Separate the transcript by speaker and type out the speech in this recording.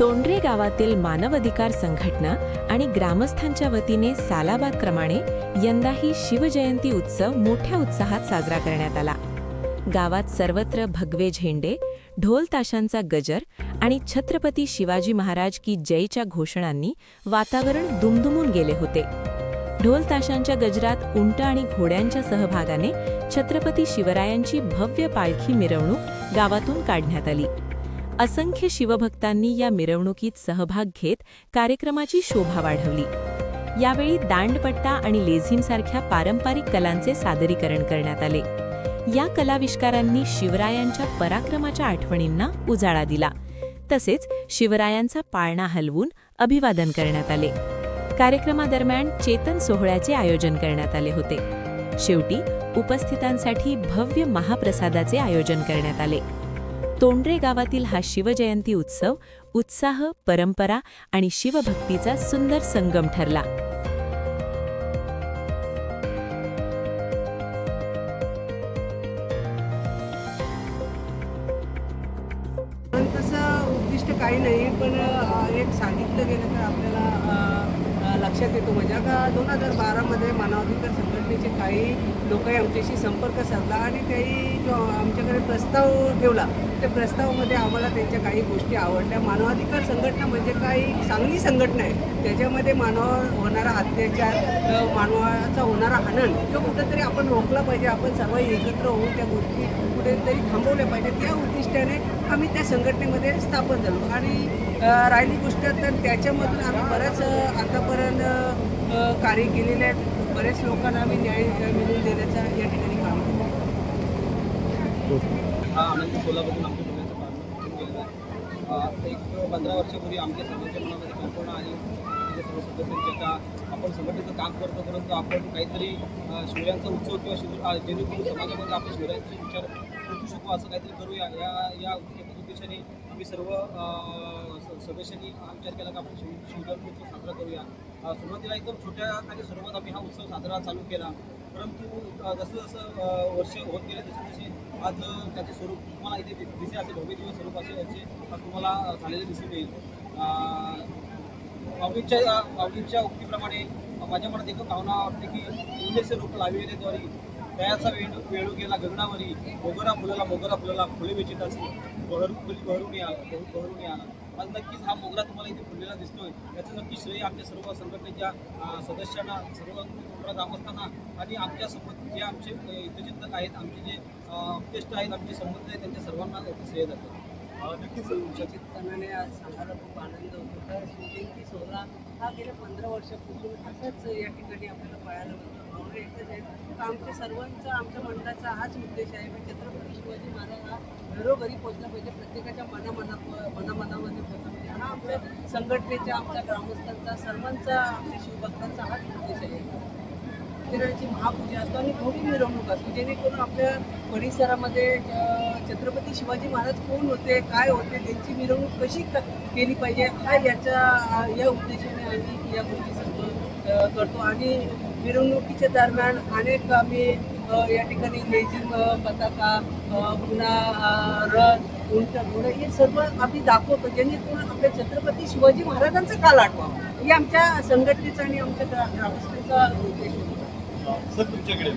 Speaker 1: तोंडरे गावातील मानवाधिकार संघटना आणि ग्रामस्थांच्या वतीने सालाबादप्रमाणे यंदाही शिवजयंती उत्सव मोठ्या उत्साहात साजरा करण्यात आला। गावात सर्वत्र भगवे झेंडे, ढोल ताशांचा गजर आणि छत्रपती शिवाजी महाराज की जयच्या घोषणांनी वातावरण दुमदुमून गेले होते। ढोल ताशांच्या गजरात उंट आणि घोड्यांच्या सहभागाने छत्रपती शिवरायांची भव्य पालखी मिरवणूक गावातून काढण्यात आली। असंख्य शिवभक्तांनी या मिरवणुकीत सहभाग घेत कार्यक्रमाची शोभा वाढवली। यावेळी दांडपट्टा आणि लेझिमसारख्या पारंपरिक कलांचे सादरीकरण करण्यात आले। या कलाविष्कारांनी शिवरायांच्या पराक्रमाच्या आठवणींना उजाळा दिला। तसेच शिवरायांचा पाळणा हलवून अभिवादन करण्यात आले। कार्यक्रमादरम्यान चेतन सोहळ्याचे आयोजन करण्यात आले होते। शेवटी उपस्थितांसाठी भव्य महाप्रसादाचे आयोजन करण्यात आले। तोंडरे गावातील हा शिवजयंती उत्सव उत्साह, परंपरा आणि शिवभक्तीचा सुंदर संगम ठरला।
Speaker 2: तसं उद्दिष्ट काही नाही, पण एक सांगितलं गेलं तर आपल्याला लक्षात येतो। म्हणजे आता 2012 मध्ये मानवाधिकार संघटनेचे काही लोकही आमच्याशी संपर्क साधला आणि त्याही जो आमच्याकडे प्रस्ताव ठेवला, त्या प्रस्तावामध्ये आम्हाला त्यांच्या काही गोष्टी आवडल्या। मानवाधिकार संघटना म्हणजे काही चांगली संघटना आहे, त्याच्यामध्ये मानवावर होणारा अत्याचार, मानवाचा होणारा हनन तो कुठेतरी आपण रोखला पाहिजे। आपण सर्व एकत्र होऊन त्या गोष्टी कुठेतरी थांबवल्या पाहिजे। त्या उद्दिष्टाने आम्ही त्या संघटनेमध्ये स्थापन झालो आणि राहिली गोष्ट तर त्याच्यामधून आम्ही बऱ्याच आतापर्यंत कार्य केलेले आहेत। बरेच लोकांना आम्ही न्याय मिळवून देण्याचा या ठिकाणी काम केलं।
Speaker 3: हा आनंद सोलापूरहून आमच्या मुलांचं पालन केलेलं आहे। एक 15 वर्षापूर्वी आमच्या समाजाच्या मनामध्ये कल्पना आली, आमच्या सर्व सदस्यांच्या आपण संघटनेचं काम करतो, परंतु आपण काहीतरी शिवरायांचा उत्सव किंवा जेणेकरून समाजामध्ये आपण शिवरायांचे विचार पोचू शकू असं काहीतरी करूया। या उद्देशाने आम्ही सर्व सदस्यांनी विचार केला की आपण शिवजयंती उत्सव साजरा करूया। सुरुवातीला एकदम छोट्या आणि स्वरूपात आम्ही हा उत्सव साजरा चालू केला, परंतु जसं जसं वर्ष होत गेले तसे आज त्याचे स्वरूप तुम्हाला इथे दिसे असे भव्य दिवस स्वरूप असे याचे तुम्हाला झालेले दिसून येईल। माऊलींच्या उक्तीप्रमाणे माझ्या मनात एक भावना वाटते की उल्लेसे रूप लाविले द्वारी दयाचा वेळू गेला गगनावरी, मोगरा फुलाला फुले वेचित असे बहरून आला। आज नक्कीच हा मोगरा तुम्हाला इथे फुललेला दिसतोय, याचं नक्की श्रेय आमच्या सर्व संघटनेच्या सदस्यांना, सर्व ग्रामस्थांना आणि आमच्यासोबत जे आमचे हितचिंतक आहेत, आमचे जे उपदेष्ट आहेत, आमचे संबंध आहेत, त्यांच्या सर्वांना श्रेय जातं।
Speaker 2: नक्कीच निश्चितपणाने आज सांगायला खूप आनंद होतो। तर शिवजयंती सोहळा हा गेल्या 15 वर्षापासून असाच या ठिकाणी आपल्याला पाहायला मिळतो। भावना एकच आहे, आमच्या सर्वांचा, आमच्या मंडळाचा हाच उद्देश आहे की छत्रपती शिवाजी महाराज हा घरोघरी पोहोचला पाहिजे, प्रत्येकाच्या मनामध्ये पोहोचला पाहिजे। हा आमच्या संघटनेच्या, आमच्या ग्रामस्थांचा, सर्वांचा, आमच्या शिवभक्तांचा हाच उद्देश आहे। मंदिराची महापूजा असतो आणि मोठी मिरवणूक असते, जेणेकरून आपल्या परिसरामध्ये छत्रपती शिवाजी महाराज कोण होते, काय होते, त्यांची मिरवणूक कशी केली पाहिजे हा या उद्देशाने आम्ही या गोष्टी सर्व करतो। आणि मिरवणुकीच्या दरम्यान अनेक आम्ही या ठिकाणी लेझिम, पताका, पुन्हा रथ, उंट, घोडे हे सर्व आम्ही दाखवतो, जेणेकरून आपल्या छत्रपती शिवाजी महाराजांचा काल आठवावा ही आमच्या संघटनेचा आणि आमच्या ग्रामस्थांचा उद्देश होता।
Speaker 4: सर तुमच्याकडे